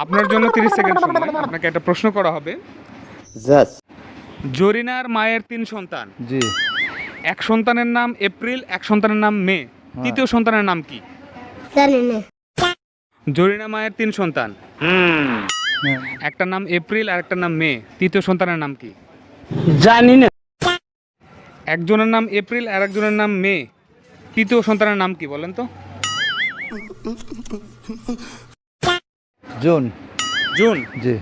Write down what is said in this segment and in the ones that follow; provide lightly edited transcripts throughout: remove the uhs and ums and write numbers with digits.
আপনার জন্য 30 সেকেন্ড সময়, আপনাকে একটা প্রশ্ন করা হবে। জরিনার মায়ের 3 সন্তান, জি। এক সন্তানের নাম এপ্রিল, এক সন্তানের নাম মে, তৃতীয় সন্তানের নাম কি? জানি না। জরিনা মায়ের 3 সন্তান, একটা নাম এপ্রিল আর একটা নাম মে, তৃতীয় সন্তানের নাম কি? জানি না। একজনের নাম এপ্রিল আর একজনের নাম মে, তৃতীয় সন্তানের নাম কি বলেন তো? জুন। জুন। জি।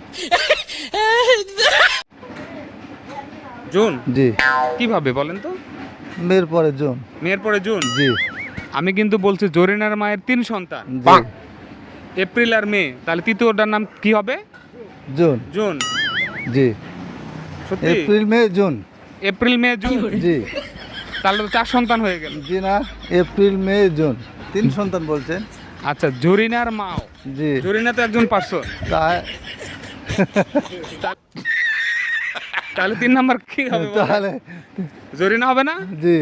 জুন। জি। কিভাবে বলেন তো? মেয়ের পরে জুন। মেয়ের পরে জুন? জি। আমি কিন্তু বলছি জরিনার মায়ের 3 সন্তান, জি। এপ্রিল আর মে, তাহলে তৃতীয়টার নাম কি হবে? জুন। জুন। জি। সত্যি? April May June. April May June, জি। তাহলে তো 4 সন্তান হয়ে গেল। জি না, এপ্রিল মে জুন 3 সন্তান বলছেন। আচ্ছা, জরিনার মাও, জি। জরিনা তো একজন পার্সন, তাই তাহলে 3 নাম্বার কি হবে বলেন? তাহলে জরিনা হবে না? জি।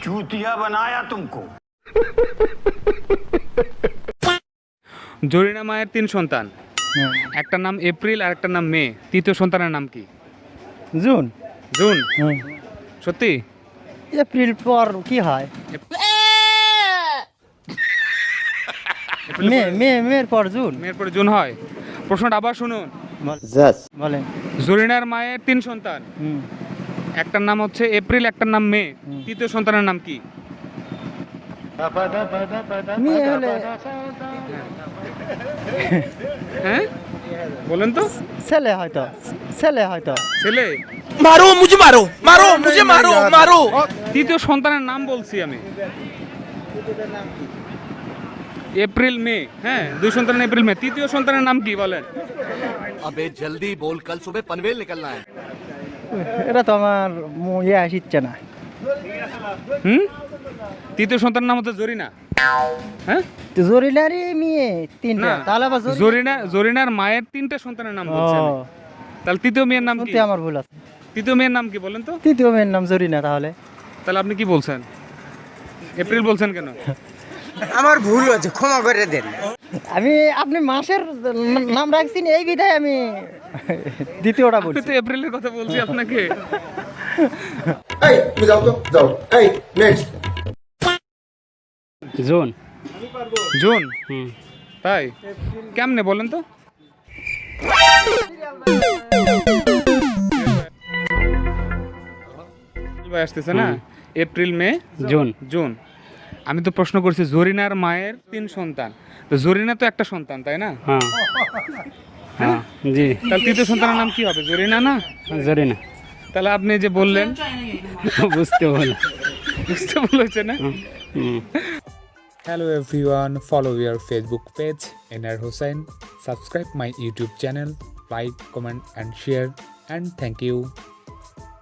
चूतिया बनाया तुमको। জরিনা মায়ের 3 সন্তান, একটা নাম এপ্রিল আর একটা নাম মে, তৃতীয় সন্তানের নাম কি? জুন। জুন। সত্যি? এপ্রিল পর কি হয়? এপ্রিল মে পরে- মে মের পর জুন। মেয়ের পরে জুন হয়। প্রশ্নটা আবার শুনুন। বলেন। জরিনার মায়ের 3 সন্তান, হুম। একটার নাম হচ্ছে এপ্রিল, একটার নাম মে, তৃতীয় সন্তানের নাম কি? মেয়ে হলে হ্যাঁ বলেন তো। ছেলে হয়তো, ছেলে হয়তো। ছেলে? मारो मुझे मारो मारो मुझे मारो मारो তৃতীয় সন্তানের নাম বলছি আমি। এপ্রিল মে, হ্যাঁ 2 সন্তানের এপ্রিল মে, তৃতীয় সন্তানের নাম কি বলেন? अबे जल्दी बोल कल सुबह पनवेल निकलना है এটা তো আমার ইয়ে আসছে না। হুম? তৃতীয় সন্তানের নাম হচ্ছে জরিনা। হ্যাঁ? তো জরিনারই মেয়ে 3টা, না, তাহলে আবার জরিনার মায়ের 3টা সন্তানের নাম বলছি আমি। তাহলে তৃতীয় মেয়ের নাম কি? শুনতে আমার ভুল আছে। তৃতীয় মেয়ের নাম কি বলেন তো? তৃতীয় মেয়ের নাম জরিনা। তাহলে তাহলে আপনি কি বলছেন? এপ্রিল বলছেন কেন? আমার ভুল হয়েছে, ক্ষমা করে দেন। আমি আপনি মাসের নাম রাখছেন এই বিধায় আমি দ্বিতীয়টা আমি বলছি। তো এপ্রিলের কথা বলছি আপনাকে। জুন। জুন? তাই? কেমনে বলেন তো? ভাই আসতেছে না, এপ্রিল মে জুন। জুন। আমি তো প্রশ্ন করছি জরিনার মায়ের 3 সন্তান, তো জরিনা তো একটা সন্তান, তাই না? হ্যাঁ হ্যাঁ জি। তাহলে তৃতীয় সন্তানের নাম কি হবে? জরিনা না? জরিনা। তাহলে আপনি যে বললেন বুঝতে হলো। বুঝতে বলেছে না? হুম। Hello everyone, follow your Facebook page Enar Hussain, subscribe my YouTube channel, like, comment and share, and thank you.